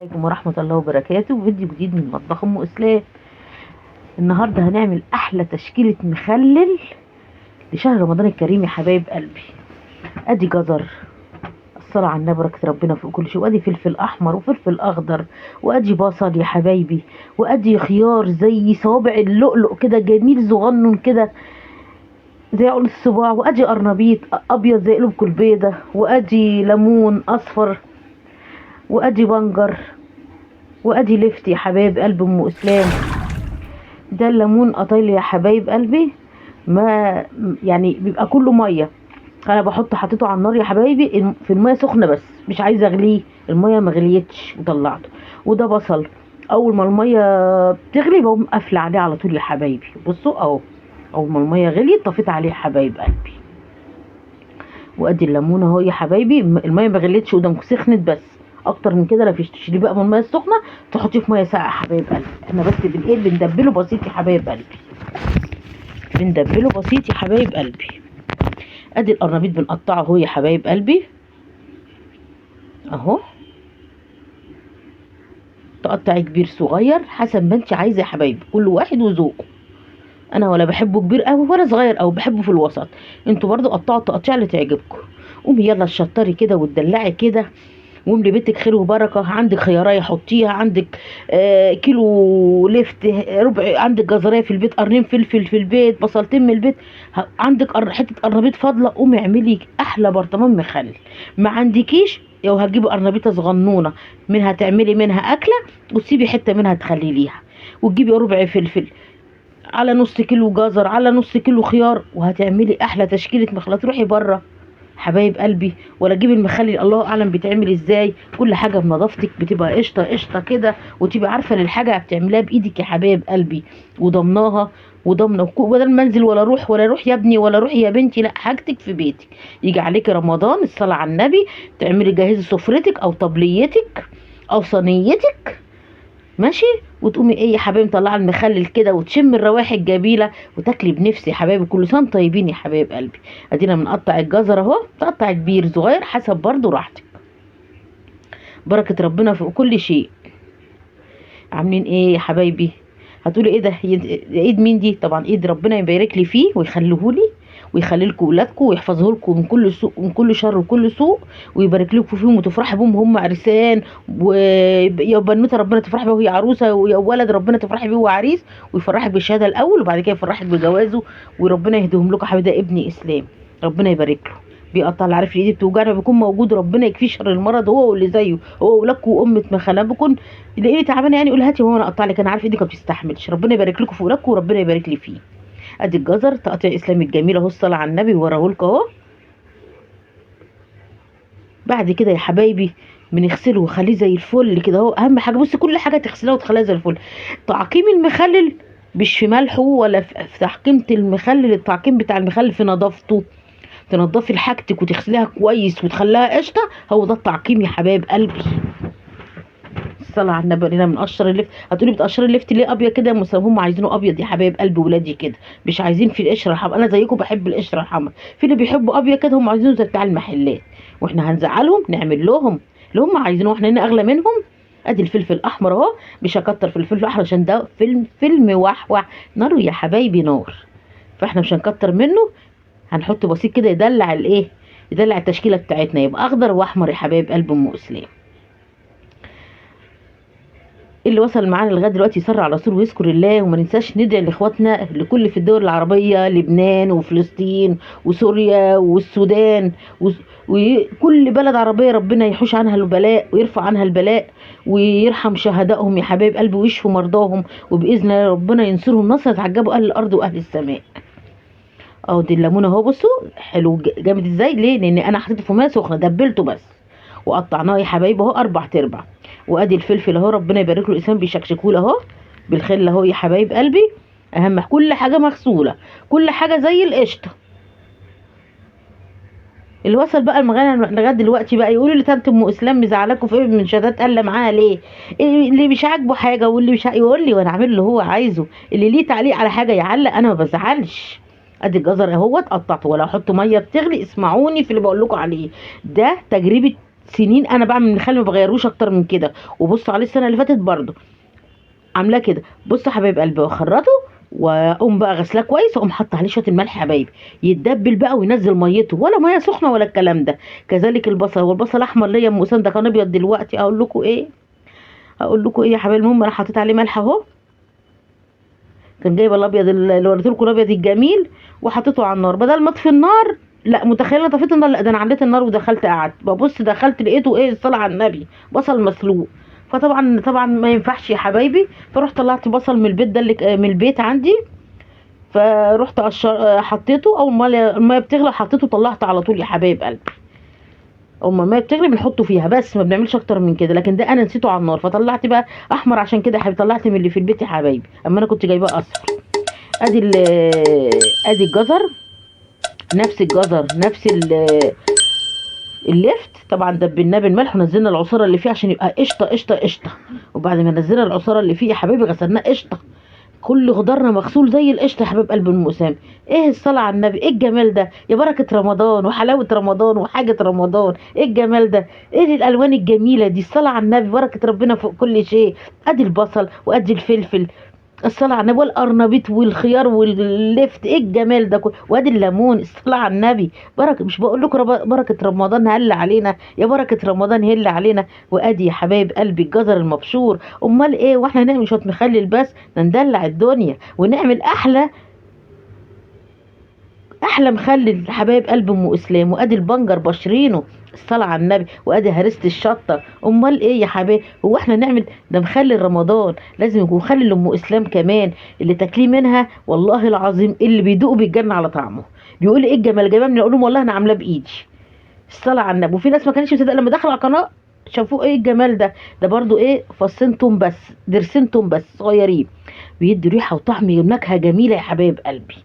عليكم ورحمة الله وبركاته. فيديو جديد من مطبخ ام اسلام. النهارده هنعمل احلى تشكيلة مخلل لشهر رمضان الكريم يا حبايب قلبي. ادي جزر، الصلاة على النبي، بركة ربنا فوق كل شيء، وادي فلفل احمر وفلفل اخضر، وادي بصل يا حبايبي، وادي خيار زي صوابع اللؤلؤ كده جميل صغنن كده زي عقل الصباع، وادي قرنبيط ابيض زي قلوب البيضة، وادي ليمون اصفر، وادي بنجر، وادي لفت يا حبايب قلب ام اسلام. ده الليمون قطايل يا حبايب قلبي، ما يعني بيبقى كله ميه. انا حطيته على النار يا حبايبي في الميه سخنه، بس مش عايزه اغليه، الميه ما غليتش وطلعته. وده بصل، اول ما الميه بتغلي بقوم قافله عليه على طول يا حبايبي. بصوا اهو، اول ما الميه غليت طفيت عليه يا حبايب قلبي. وادي الليمونه اهو يا حبايبي، الميه ما غليتش قدامكم، سخنت بس. اكتر من كده لا فيش. تشيليه بقى من الميه السخنه تحطيه في ميه ساقعه يا حبايب قلبي. احنا بس بندبله بسيط يا حبايب قلبي، بندبله بسيط يا حبايب قلبي. ادي القرنبيط بنقطعه اهو يا حبايب قلبي اهو. تقطعي كبير صغير حسب ما انت عايزه يا حبايبي، كل واحد وذوقه. انا ولا بحبه كبير قوي ولا صغير، او بحبه في الوسط. انتوا برضو قطعوا التقطيع اللي تعجبكم. قومي يلا تشطري كده وتدلعي كده، واملي بيتك خير وبركه. عندك خيارية حطيها، عندك كيلو لفت ربع، عندك جزرية في البيت، قرنين فلفل في البيت، بصلتين من البيت، عندك حته قرنبيط فاضله، قومي اعملي احلى برطمان مخلل. ما عندكيش، لو هتجيبي قرنبيطه صغنونه منها تعملي منها اكله، وتسيبي حته منها تخليليها، وتجيبي ربع فلفل على نص كيلو جزر على نص كيلو خيار، وهتعملي احلى تشكيله مخلط. روحي بره حبايب قلبي ولا جيب المخلل، الله اعلم بيتعمل ازاي. كل حاجه بنظافتك بتبقى قشطه قشطه كده، وتبقى عارفه ان الحاجه بتعملها بايدك يا حبايب قلبي، وضمناها وضمنه. بدل ما انزل ولا اروح ولا اروح يا ابني ولا اروح يا بنتي، لا، حاجتك في بيتك. يجي عليك رمضان، الصلاه على النبي، تعملي جهزي سفرتك او طبليتك او صينيتك، ماشي، وتقومي ايه يا حبايبي مطلعه المخلل كده، وتشم الروائح الجميله، وتاكلي بنفسي يا حبايبي. كل سنه طيبين يا حبايب قلبي. ادينا بنقطع الجزر اهو، تقطع كبير صغير حسب برضو راحتك، بركه ربنا في كل شيء. عاملين ايه يا حبايبي؟ هتقولي ايه ده، ايد مين دي؟ طبعا ايد ربنا، يبارك لي فيه ويخليهولي ويخلي لكم ولادكم ويحفظه لكم من كل سوء، من كل شر وكل سوء، ويبارك لكم فيهم وتفرحي بهم هم عرسان، ويا بنوته ربنا تفرحي بيها وهي عروسه، ويا ولد ربنا تفرحي بيه وهو عريس، ويفرحك بالشهاده الاول، وبعد كده يفرحك بجوازه، وربنا يهديهم لكم. حبيبي ده ابني اسلام، ربنا يبارك له. بيقطع اللي عارف الايد بتوجعنا بيكون موجود، ربنا يكفيه شر المرض هو واللي زيه، هو واولادكم وامه مخلاه بكون تلاقيني تعبانه يعني، قول هاتي ماما انا اقطع لك، انا عارفه ايدك ما بتستحملش. ربنا يبارك لكم في ولادكم وربنا يبارك لي فيه. ادي الجزر تقطيع اسلامي الجميل اهو، الصلاه على النبي وراه لكم اهو. بعد كده يا حبايبي بنغسله وخليه زي الفل كده اهو. اهم حاجه بصي، كل حاجه تغسلها وتخليها زي الفل. تعقيم المخلل مش في ملحه ولا في تحكيمه المخلل، التعقيم بتاع المخلل في نظافته. تنضفي حاجتك وتغسليها كويس وتخليها قشطه، هو ده التعقيم يا حبايب قلبي. الصلاة على النبي. هنا بنقشر اللفت. هتقولي بتقشري اللفت ليه ابيض كده؟ هم عايزينه ابيض يا حبايب قلب ولادي كده، مش عايزين في القشره الحمراء. انا زيكم بحب القشره الحمراء، في اللي بيحبوا ابيض كده، هم عايزينه زي بتاع المحلات. واحنا هنزعلهم؟ نعمل لهم اللي هم عايزينه، واحنا هنا اغلى منهم. ادي الفلفل الاحمر اهو، مش هكتر في الفلفل الاحمر عشان ده فيلم وحوح نار يا حبايبي نار، فاحنا مش هنكتر منه. هنحط بسيط كده يدلع الايه، يدلع التشكيله بتاعتنا، يبقى اخضر واحمر يا حبايب قلب ام اسلام. اللي وصل معانا لغايه دلوقتي يسر على طول ويذكر الله، وما ننساش ندعي لاخواتنا لكل في الدول العربيه، لبنان وفلسطين وسوريا والسودان وكل بلد عربيه، ربنا يحوش عنها البلاء ويرفع عنها البلاء، ويرحم شهدائهم يا حبايب قلبي، ويشفوا مرضاهم، وباذن الله ربنا ينصرهم نصر يتعجبوا اهل الارض واهل السماء. اهو دي الليمونه اهو، بصوا حلو جامد ازاي. ليه؟ لان انا حطيته في ميه سخنه دبلته بس، وقطعناه يا حبايبي اهو اربع تربع. وادي الفلفل اهو، ربنا يبارك له الانسان بيشكشكوا له اهو بالخل اهو يا حبايب قلبي. اهم كل حاجه مغسوله، كل حاجه زي القشطه. اللي وصل بقى المغنى لغايه دلوقتي بقى يقولوا لي طنط ام اسلام مزعلاكوا في ايه من شهادات قال معاها ليه؟ اللي مش عاجبه حاجه واللي مش يقول لي وانا عامل اللي هو عايزه. اللي ليه تعليق على حاجه يعلق، انا ما بزعلش. ادي الجزر اهوت قطعته، ولا احط ميه بتغلي. اسمعوني في اللي بقول لكم عليه، ده تجربه سنين انا بعمل من الخل ما بغيروش اكتر من كده. وبصوا عليه السنه اللي فاتت برضو عاملاه كده. بصوا حبايب قلبي، واخرطه واقوم بقى غسلاه كويس، واقوم حاطه عليه شويه الملح يا حبايبي، يتدبل بقى وينزل ميته، ولا ميه سخنه ولا الكلام ده. كذلك البصل، والبصل احمر ليا ام اسام، ده كان ابيض دلوقتي. اقول لكم ايه يا حبايبي، المهم انا حطيت عليه ملح اهو. كان جايبه الابيض اللي وريت لكم، الابيض الجميل، وحطيته على النار. بدل ما اطفي النار، لا متخيله انا طفيت النار، لا ده انا عليت النار ودخلت قعدت ببص، دخلت لقيته ايه، الصلاه على النبي، بصل مسلوق. فطبعا ما ينفعش يا حبايبي. فرحت طلعت بصل من البيت ده، اللي من البيت عندي. فرحت حطيته، اول ما الميه بتغلى حطيته، طلعت على طول يا حبايب قلبي. اول ما الميه بتغلي بنحطه فيها، بس ما بنعملش اكتر من كده. لكن ده انا نسيته على النار، فطلعت بقى احمر. عشان كده يا حبيبي طلعت من اللي في البيت يا حبايبي، اما انا كنت جايباه اصفر. ادي ادي الجزر، نفس الجزر، نفس اللفت. طبعا دبلناه بالملح ونزلنا العصاره اللي فيه عشان يبقى قشطه قشطه قشطه. وبعد ما نزلنا العصاره اللي فيه يا حبايبي غسلناه قشطه. كل خضارنا مغسول زي القشطه يا حبايب قلب ام اسام. ايه الصلاه على النبي، ايه الجمال ده، يا بركه رمضان وحلاوه رمضان وحاجه رمضان، ايه الجمال ده، ايه الالوان الجميله دي، الصلاه على النبي، بركه ربنا فوق كل شيء. ادي البصل وادي الفلفل، الصلاة على النبي، والقرنبيط والخيار واللفت، ايه الجمال ده كله، وادي الليمون، الصلاة على النبي. بركة، مش بقول لكم بركة رمضان هل علينا، يا بركة رمضان هل علينا. وادي يا حبايب قلبي الجزر المبشور. امال ايه، واحنا نعمل شوية مخلل بس، ده ندلع الدنيا ونعمل احلى مخلل حبايب قلب ام اسلام. وادي البنجر بشرينه، الصلاة على النبي، وادي هرسة الشطة. امال ايه يا حبايبي، هو احنا نعمل ده مخلل رمضان، لازم يكون مخلل ام اسلام كمان، اللي تاكليه منها والله العظيم اللي بيدوقه بيتجنن على طعمه. بيقول ايه الجمال، جايباه من، اقول لهم والله انا عاملاه بايدي، الصلاة على النبي. وفي ناس ما كانتش مصدقه لما دخلوا على القناه شافوه، ايه الجمال ده. ده برضو ايه، فصين توم بس، درسين توم بس صغيرين، بيدي ريحه وطعم ونكهه جميله يا حبايب قلبي.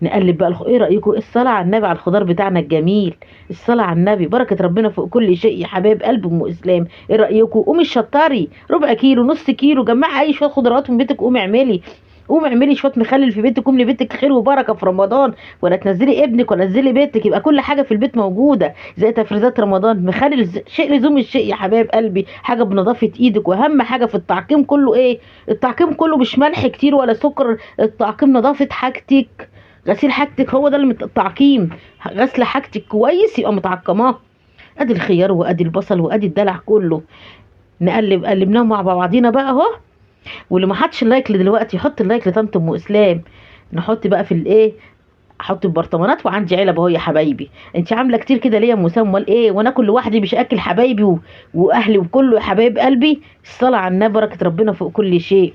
نقلب بقى ايه رايكم، الصلاه على النبي على الخضار بتاعنا الجميل، الصلاه على النبي، بركه ربنا فوق كل شيء يا حبايب قلب ام اسلام. ايه رايكم، قومي الشطاري ربع كيلو نص كيلو، جمعي اي شويه خضروات من بيتك، قومي اعملي، قومي اعملي شويه مخلل في بيتك، قومي لبيتك خير وبركه في رمضان. ولا تنزلي ابنك ولا تنزلي بيتك، يبقى كل حاجه في البيت موجوده زي تفريزات رمضان. مخلل شيء لزوم الشيء يا حبايب قلبي، حاجه بنظافه ايدك. واهم حاجه في التعقيم كله ايه، التعقيم كله مش ملح كتير ولا سكر، التعقيم نظافه حاجتك، غسيل حاجتك، هو ده التعقيم. غسل حاجتك كويس يبقى متعقماه. ادي الخيار وادي البصل وادي الدلع كله. نقلب قلبناهم مع بعضينا بقى اهو. واللي ما حطش اللايك دلوقتي يحط اللايك لطنط ام اسلام. نحط بقى في الايه، احط البرطمانات. وعندي علب اهو يا حبايبي. انت عامله كتير كده ليه يا ام اسامه، امال ايه، وانا اكل لوحدي مش اكل حبايبي واهلي وكله يا حبايب قلبي. الصلاه على النبي، بركه ربنا فوق كل شيء.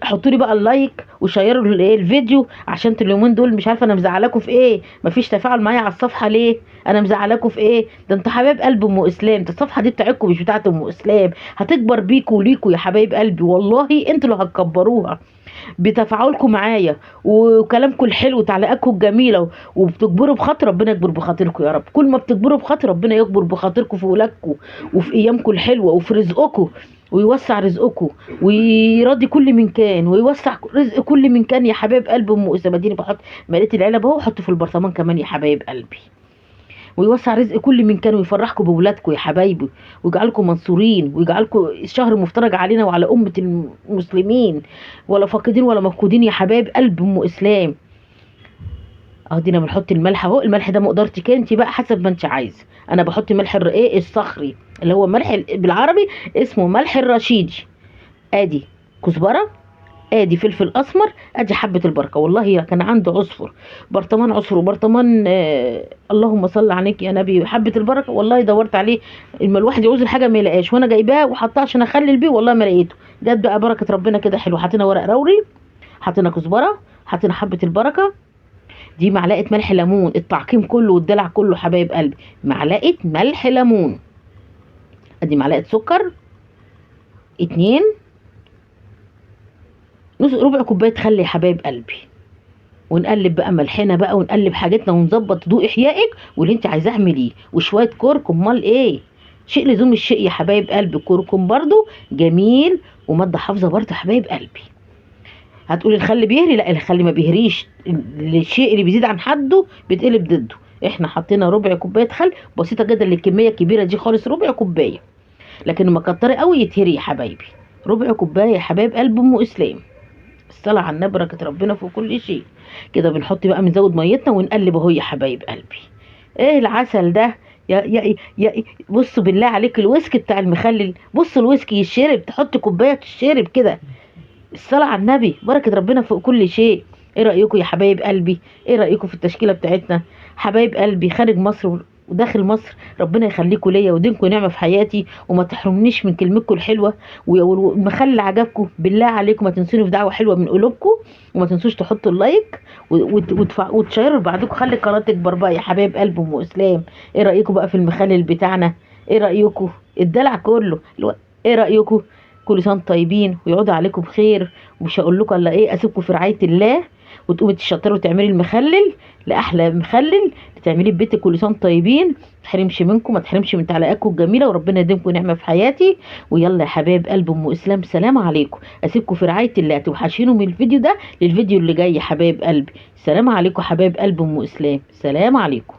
حطوا لي بقى اللايك وشيروا الايه الفيديو، عشان اليومين دول مش عارفه انا مزعلاكوا في ايه، مفيش تفاعل معايا على الصفحه ليه، انا مزعلاكوا في ايه، ده انتوا حبايب قلب ام اسلام، ده الصفحه دي بتاعتكم مش بتاعت ام اسلام، هتكبر بيكوا وليكوا يا حبايب قلبي، والله انتوا اللي هتكبروها بتفاعلكم معايا وكلامكم الحلو وتعليقاتكم الجميله. وبتكبروا بخاطر ربنا يكبر بخاطركم يا رب. كل ما بتكبروا بخاطر ربنا يكبر بخاطركم في ولادكم وفي ايامكم الحلوه وفي رزقكم، ويوسع رزقكم ويرضي كل من كان، ويوسع رزق كل من كان يا حبايب قلب ام اسامه. اديني بحط مليت العلب اهو، احطه في البرطمان كمان يا حبايب قلبي. ويوسع رزق كل من كان، ويفرحكم بولادكم يا حبايبي، ويجعلكم منصورين، ويجعلكم الشهر مفترج علينا وعلى أمة المسلمين، ولا فاقدين ولا مفقودين يا حبايب قلب أم إسلام. ادينا بنحط الملح اهو. الملح ده مقدرتك انت بقى حسب ما انت عايزه. انا بحط ملح الرقيق الصخري، اللي هو ملح بالعربي اسمه ملح الرشيدي. ادي كزبره، ادي فلفل اسمر، ادي حبه البركه. والله كان عنده عصفر، برطمان عصفر وبرطمان اللهم صل عليك يا نبي حبه البركه. والله دورت عليه، اما الواحد يعوز الحاجه ما يلاقاش، وانا جايباه وحطاه عشان اخلل بيه، والله ما لقيته. جت بقى بركه ربنا كده حلو. حطينا ورق لوري، حطينا كزبره، حطينا حبه البركه، دي معلقه ملح ليمون، التعقيم كله والدلع كله حبايب قلبي، معلقه ملح ليمون. ادي معلقه سكر، اتنين، نص ربع كوبايه خل يا حبايب قلبي. ونقلب بقى ملحنا بقى، ونقلب حاجتنا، ونظبط ذوق احيائك واللي انت عايزاه اعمليه. وشويه كركم، امال ايه، شيء لزوم الشيء يا حبايب قلبي. كركم برضو جميل وماده حافظه برضو يا حبايب قلبي. هتقولي الخل بيهري، لا الخل ما بيهريش، الشيء اللي بيزيد عن حده بيتقلب ضده. احنا حطينا ربع كوبايه خل بسيطه جدا، للكميه الكبيره دي خالص ربع كوبايه، لكن لما كتري قوي يتهري يا حبايبي. ربع كوبايه يا حبايب قلب ام اسلام. الصلاه على النبي، بركه ربنا في كل شيء. كده بنحط بقى، بنزود ميتنا ونقلب اهو يا حبايب قلبي. ايه العسل ده؟ يا بصوا بالله عليك الويسك بتاع المخلل، بصوا الويسك يشرب، تحط كوبايه تشرب كده. الصلاة على النبي، بركة ربنا فوق كل شيء. ايه رأيكم يا حبايب قلبي؟ ايه رأيكم في التشكيلة بتاعتنا؟ حبايب قلبي خارج مصر وداخل مصر، ربنا يخليكم ليا ودينكم نعمة في حياتي، وما تحرمنيش من كلمتكم الحلوة. والمخلل عجبكم بالله عليكم ما تنسوني في دعوة حلوة من قلوبكم، وما تنسوش تحطوا اللايك وتشيروا لبعضكم، خلي القناة تكبر بقى يا حبايب قلب ام اسلام. ايه رأيكم بقى في المخلل بتاعنا؟ ايه رأيكم؟ الدلع كله ايه رأيكم؟ كل سنه طيبين ويعود عليكم بخير. ومش هقول لكم الا ايه، اسيبكم في رعايه الله، وتقومي تشطري وتعملي المخلل لاحلى مخلل تعمليه في بيتك. كل سنه طيبين، ما تحرمش منكم، ما تحرمش من تعليقاتكم الجميله، وربنا يديمكم نعمه في حياتي. ويلا يا حبايب قلب ام اسلام، سلام عليكم. اسيبكم في رعايه الله، توحشينوا من الفيديو ده للفيديو اللي جاي يا حبايب قلبي. سلام عليكم حبايب قلب ام اسلام، سلام عليكم.